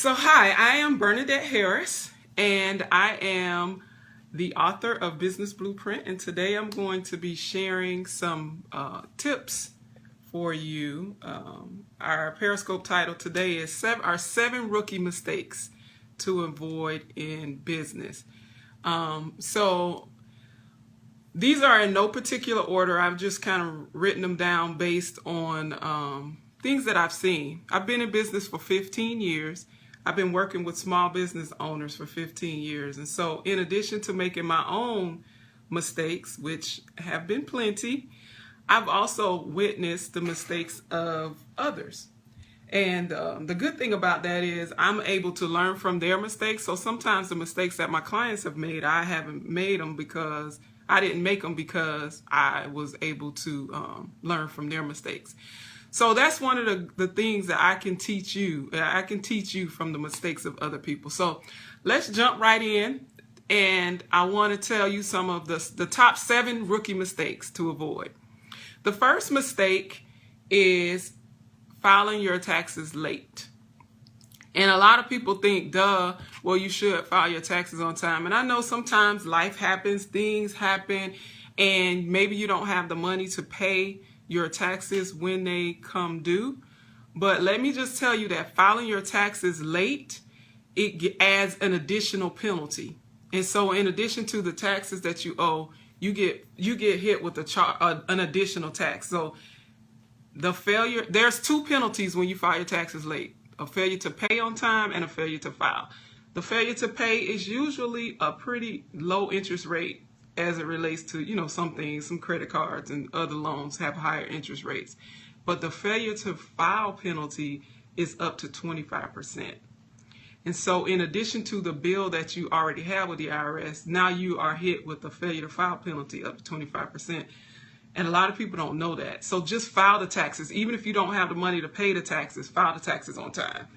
Hi, I am Bernadette Harris, and I am the author of Business Blueprint. And today I'm going to be sharing some tips for you. Our Periscope title today is our 7 rookie mistakes to avoid in business. So these are in no particular order. I've just kind of written them down based on things that I've seen. I've been in business for 15 years. I've been working with small business owners for 15 years. And so in addition to making my own mistakes, which have been plenty, I've also witnessed the mistakes of others. And the good thing about that is I'm able to learn from their mistakes. So sometimes the mistakes that my clients have made, I haven't made them because I didn't make them because I was able to learn from their mistakes. So that's one of the things that I can teach you. I can teach you from the mistakes of other people. So let's jump right in. And I want to tell you some of the top 7 rookie mistakes to avoid. The first mistake is filing your taxes late. And a lot of people think, duh, well, you should file your taxes on time. And I know sometimes life happens, things happen, and maybe you don't have the money to pay your taxes when they come due. But let me just tell you that filing your taxes late, it adds an additional penalty. And so in addition to the taxes that you owe, you get hit with an additional tax. So there's 2 penalties when you file your taxes late: a failure to pay on time and a failure to file. The failure to pay is usually a pretty low interest rate as it relates to, some things, some credit cards and other loans have higher interest rates. But the failure to file penalty is up to 25%. And so in addition to the bill that you already have with the IRS, now you are hit with the failure to file penalty up to 25%. And a lot of people don't know that. So just file the taxes. Even if you don't have the money to pay the taxes, file the taxes on time.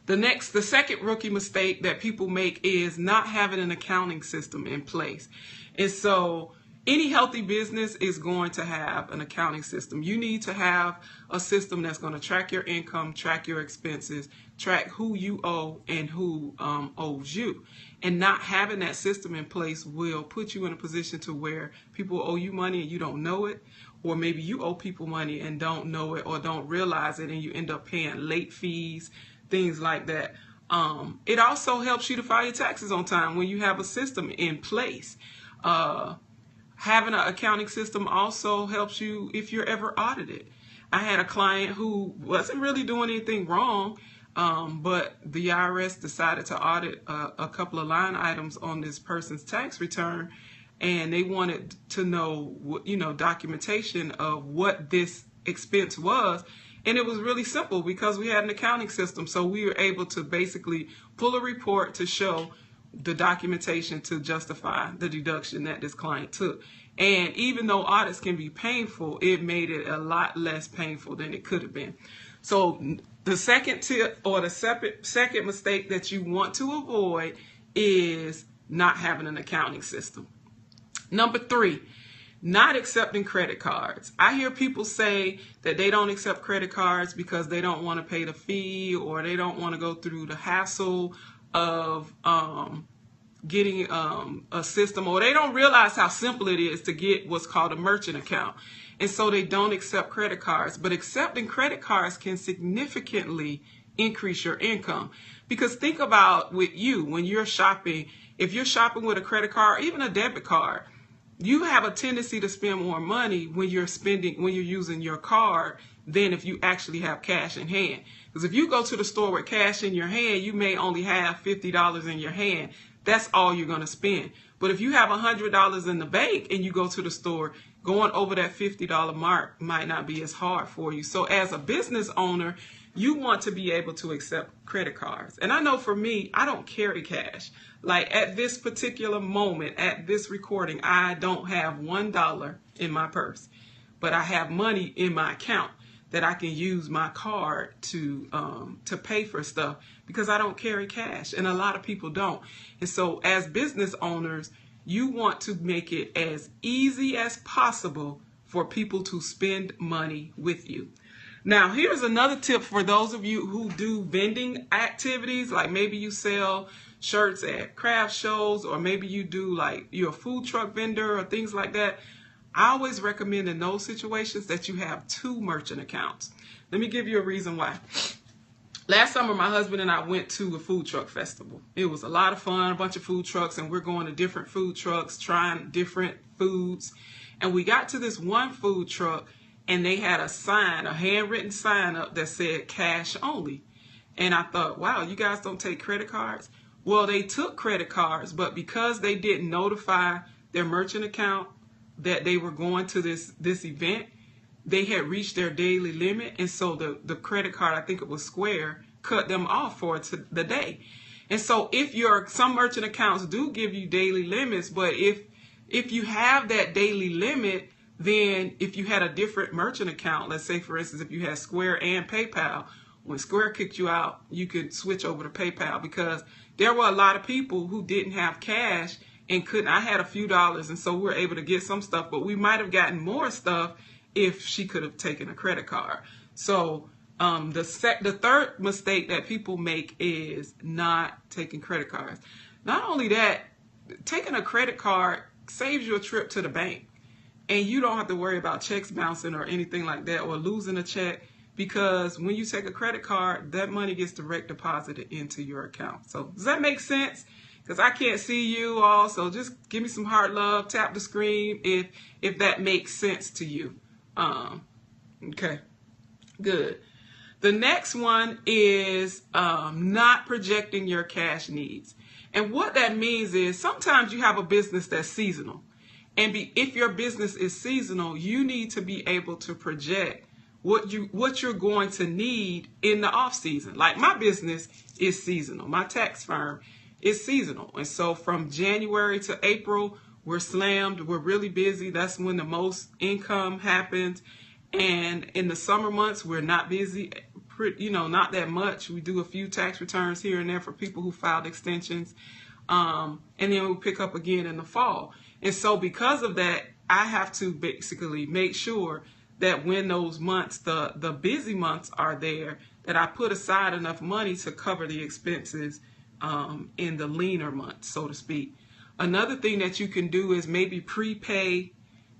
The second rookie mistake that people make is not having an accounting system in place. And so any healthy business is going to have an accounting system. You need to have a system that's going to track your income, track your expenses, track who you owe and who owes you. And not having that system in place will put you in a position to where people owe you money and you don't know it, or maybe you owe people money and don't know it or don't realize it, and you end up paying late fees, things like that. It also helps you to file your taxes on time when you have a system in place. Having an accounting system also helps you if you're ever audited. I had a client who wasn't really doing anything wrong, but the IRS decided to audit a couple of line items on this person's tax return, and they wanted to know, documentation of what this expense was. And it was really simple because we had an accounting system. So we were able to basically pull a report to show the documentation to justify the deduction that this client took. And even though audits can be painful, it made it a lot less painful than it could have been. So the second tip, or the second mistake that you want to avoid, is not having an accounting system. Number 3, not accepting credit cards. I hear people say that they don't accept credit cards because they don't want to pay the fee, or they don't want to go through the hassle of getting a system, or they don't realize how simple it is to get what's called a merchant account. And so they don't accept credit cards. But accepting credit cards can significantly increase your income. Because think about with you, when you're shopping, if you're shopping with a credit card, even a debit card, you have a tendency to spend more money when you're using your card than if you actually have cash in hand. Because if you go to the store with cash in your hand, you may only have $50 in your hand. That's all you're going to spend. But if you have $100 in the bank and you go to the store, going over that $50 mark might not be as hard for you. So as a business owner, you want to be able to accept credit cards. And I know for me, I don't carry cash. Like at this particular moment, at this recording, I don't have $1 in my purse, but I have money in my account that I can use my card to pay for stuff, because I don't carry cash, and a lot of people don't. And so as business owners, you want to make it as easy as possible for people to spend money with you. Now, here's another tip for those of you who do vending activities, like maybe you sell shirts at craft shows, or maybe you do like you're a food truck vendor or things like that. I always recommend in those situations that you have 2 merchant accounts. Let me give you a reason why. Last summer, my husband and I went to a food truck festival. It was a lot of fun, a bunch of food trucks, and we're going to different food trucks, trying different foods. And we got to this one food truck, and they had a sign, a handwritten sign up that said cash only. And I thought, wow, you guys don't take credit cards? Well, they took credit cards, but because they didn't notify their merchant account that they were going to this event, they had reached their daily limit. And so the credit card, I think it was Square, cut them off for the day. And so some merchant accounts do give you daily limits, but if you have that daily limit, then if you had a different merchant account, let's say, for instance, if you had Square and PayPal, when Square kicked you out, you could switch over to PayPal, because there were a lot of people who didn't have cash and couldn't. I had a few dollars, and so we were able to get some stuff, but we might have gotten more stuff if she could have taken a credit card. So the third mistake that people make is not taking credit cards. Not only that, taking a credit card saves you a trip to the bank. And you don't have to worry about checks bouncing or anything like that, or losing a check, because when you take a credit card, that money gets direct deposited into your account. So does that make sense? Because I can't see you all, so just give me some heart love, tap the screen if that makes sense to you. Okay, good. The next one is not projecting your cash needs. And what that means is sometimes you have a business that's seasonal. And if your business is seasonal, you need to be able to project what you're going to need in the off season. Like my business is seasonal. My tax firm is seasonal. And so from January to April, we're slammed. We're really busy. That's when the most income happens. And in the summer months, we're not busy, not that much. We do a few tax returns here and there for people who filed extensions. And then we pick up again in the fall. And so because of that, I have to basically make sure that when those months, the busy months are there, that I put aside enough money to cover the expenses in the leaner months, so to speak. Another thing that you can do is maybe prepay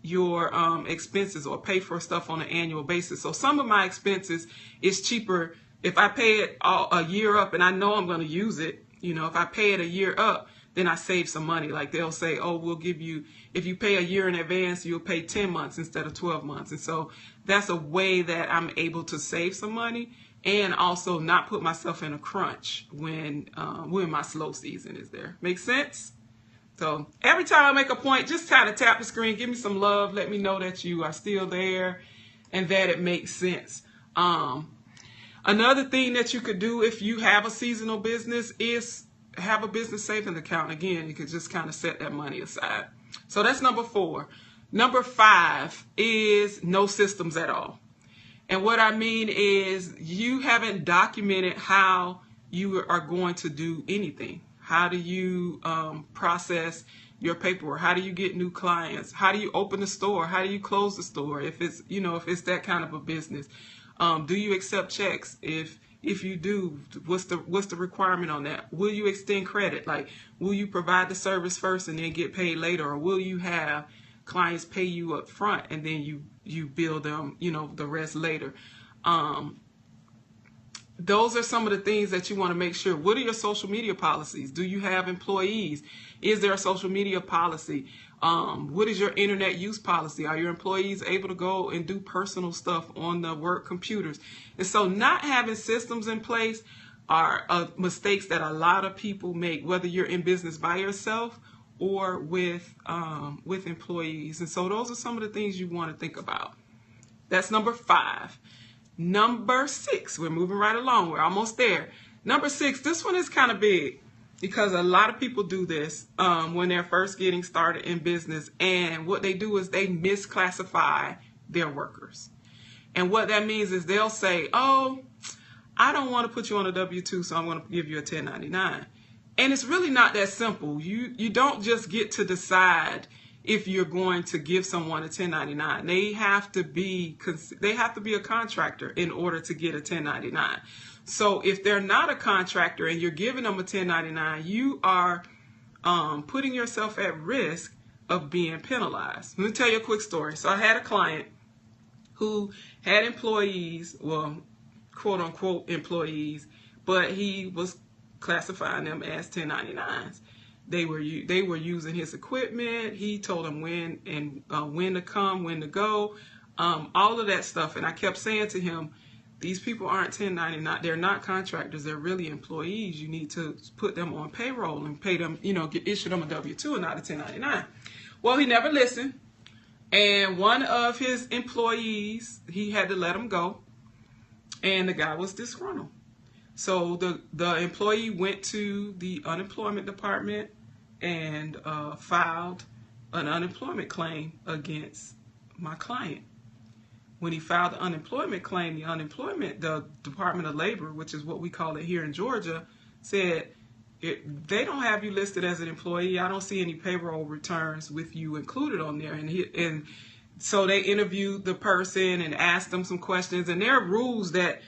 your expenses, or pay for stuff on an annual basis. So some of my expenses is cheaper if I pay it a year up and I know I'm going to use it. If I pay it a year up, then I save some money. Like they'll say, oh, we'll give you, if you pay a year in advance, you'll pay 10 months instead of 12 months. And so that's a way that I'm able to save some money and also not put myself in a crunch when my slow season is there. Make sense? So every time I make a point, just kind of tap the screen, give me some love, let me know that you are still there and that it makes sense. Another thing that you could do if you have a seasonal business is have a business savings account. Again, you could just kind of set that money aside. So that's number 4. Number 5 is no systems at all. And what I mean is you haven't documented how you are going to do anything. How do you process your paperwork? How do you get new clients? How do you open the store? How do you close the store? If it's, if it's that kind of a business, do you accept checks? If you do, what's the requirement on that? Will you extend credit? Like, will you provide the service first and then get paid later? Or will you have clients pay you up front and then you bill them, the rest later? Those are some of the things that you want to make sure. What are your social media policies? Do you have employees? Is there a social media policy? What is your internet use policy? Are your employees able to go and do personal stuff on the work computers? And so not having systems in place are mistakes that a lot of people make, whether you're in business by yourself or with employees. And so those are some of the things you want to think about. That's number 5. Number 6, we're moving right along. We're almost there. Number 6, this one is kind of big because a lot of people do this when they're first getting started in business. And what they do is they misclassify their workers. And what that means is they'll say, oh, I don't want to put you on a W-2, so I'm going to give you a 1099. And it's really not that simple. You don't just get to decide if you're going to give someone a 1099. They have to be a contractor in order to get a 1099. So if they're not a contractor and you're giving them a 1099, you are putting yourself at risk of being penalized. Let me tell you a quick story. So I had a client who had employees, well, quote unquote employees, but he was classifying them as 1099s. They were using his equipment. He told them when to come, when to go, all of that stuff. And I kept saying to him, these people aren't 1099. They're not contractors. They're really employees. You need to put them on payroll and pay them, issue them a W-2 and not a 1099. Well, he never listened. And one of his employees, he had to let him go. And the guy was disgruntled. So the employee went to the unemployment department and filed an unemployment claim against my client. When he filed the unemployment claim, the Department of Labor, which is what we call it here in Georgia, said, they don't have you listed as an employee. I don't see any payroll returns with you included on there. And so they interviewed the person and asked them some questions. And there are rules that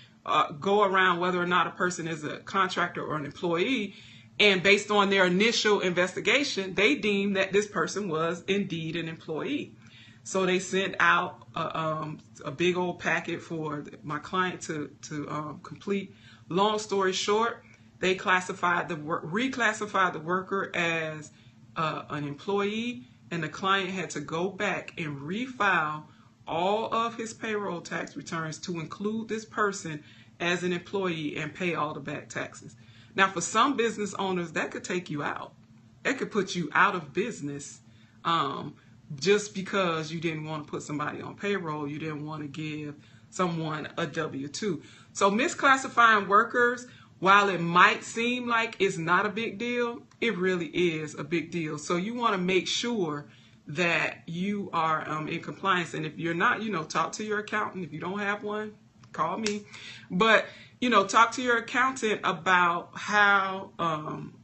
go around whether or not a person is a contractor or an employee. And based on their initial investigation, they deemed that this person was indeed an employee. So they sent out a big old packet for my client to complete. Long story short, they reclassified the worker as an employee, and the client had to go back and refile all of his payroll tax returns to include this person as an employee and pay all the back taxes. Now, for some business owners, that could take you out. It could put you out of business just because you didn't want to put somebody on payroll. You didn't want to give someone a W-2. So misclassifying workers, while it might seem like it's not a big deal, it really is a big deal. So you want to make sure that you are in compliance. And if you're not, talk to your accountant. If you don't have one, call me. But, talk to your accountant about how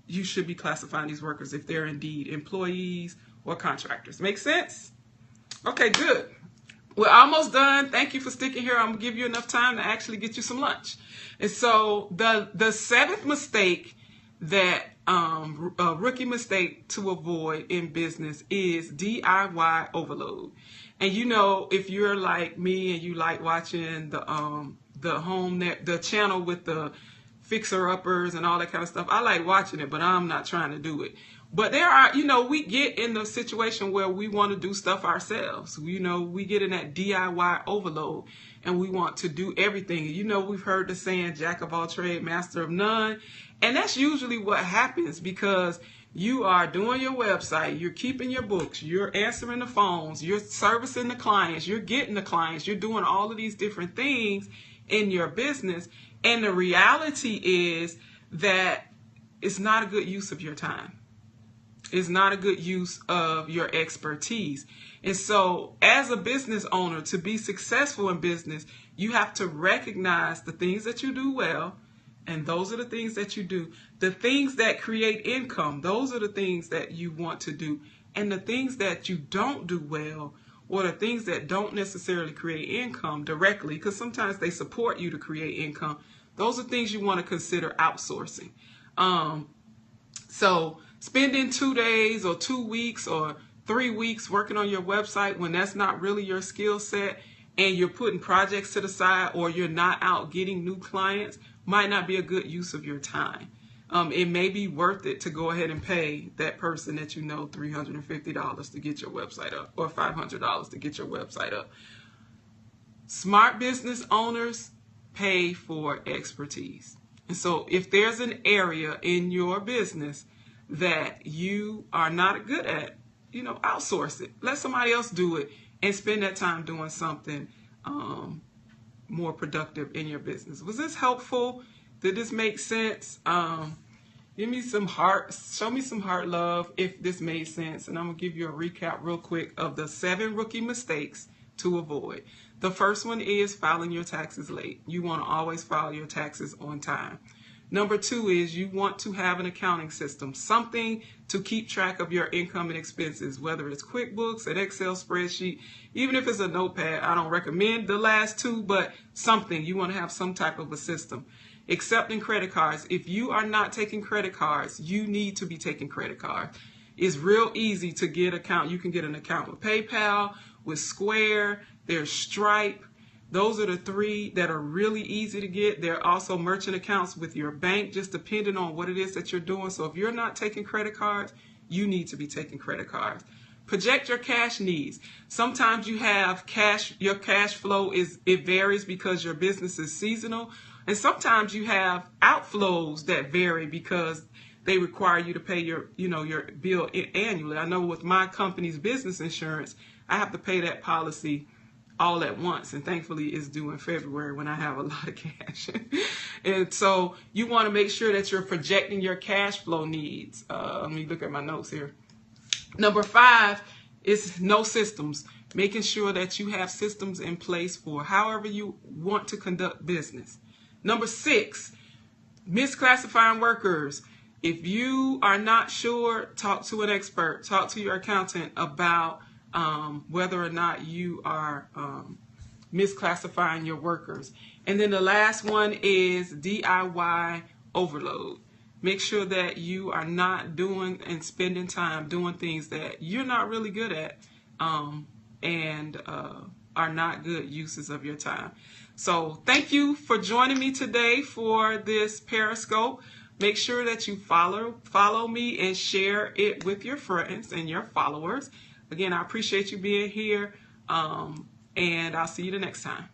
you should be classifying these workers if they're indeed employees or contractors. Make sense? Okay, good. We're almost done. Thank you for sticking here. I'm going to give you enough time to actually get you some lunch. And so the seventh mistake that a rookie mistake to avoid in business is DIY overload. And if you're like me and you like watching the channel with the fixer-uppers and all that kind of stuff, I like watching it, but I'm not trying to do it. But there are, we get in the situation where we want to do stuff ourselves. We get in that DIY overload and we want to do everything. We've heard the saying, jack of all trades, master of none. And that's usually what happens because you are doing your website, you're keeping your books, you're answering the phones, you're servicing the clients, you're getting the clients, you're doing all of these different things in your business. And the reality is that it's not a good use of your time. It's not a good use of your expertise. And so as a business owner, to be successful in business, you have to recognize the things that you do well. And those are the things that you do. The things that create income, those are the things that you want to do. And the things that you don't do well, or the things that don't necessarily create income directly, because sometimes they support you to create income, those are things you want to consider outsourcing. So spending 2 days or 2 weeks or 3 weeks working on your website when that's not really your skill set and you're putting projects to the side or you're not out getting new clients might not be a good use of your time. It may be worth it to go ahead and pay that person that $350 to get your website up or $500 to get your website up. Smart business owners pay for expertise. And so if there's an area in your business that you are not good at, outsource it. Let somebody else do it and spend that time doing something more productive in your business. Was this helpful? Did this make sense? Give me some heart, show me some heart love if this made sense. And I'm going to give you a recap real quick of the 7 rookie mistakes to avoid. The first one is filing your taxes late. You want to always file your taxes on time. Number 2 is you want to have an accounting system, something to keep track of your income and expenses, whether it's QuickBooks, an Excel spreadsheet, even if it's a notepad. I don't recommend the last 2, but something. You want to have some type of a system. Accepting credit cards. If you are not taking credit cards, you need to be taking credit cards. It's real easy to get account. You can get an account with PayPal, with Square, there's Stripe. Those are the 3 that are really easy to get. There are also merchant accounts with your bank, just depending on what it is that you're doing. So if you're not taking credit cards, you need to be taking credit cards. Project your cash needs. Sometimes you have cash, your cash flow it varies because your business is seasonal. And sometimes you have outflows that vary because they require you to pay your bill annually. I know with my company's business insurance, I have to pay that policy all at once, and thankfully it's due in February when I have a lot of cash. And so you want to make sure that you're projecting your cash flow needs. Let me look at my notes here. Number 5 is no systems, making sure that you have systems in place for however you want to conduct business. Number 6, misclassifying workers. If you are not sure, talk to an expert, talk to your accountant about whether or not you are misclassifying your workers. And then the last one is DIY overload. Make sure that you are not doing and spending time doing things that you're not really good at and are not good uses of your time. So thank you for joining me today for this Periscope. Make sure that you follow me and share it with your friends and your followers. Again, I appreciate you being here, and I'll see you the next time.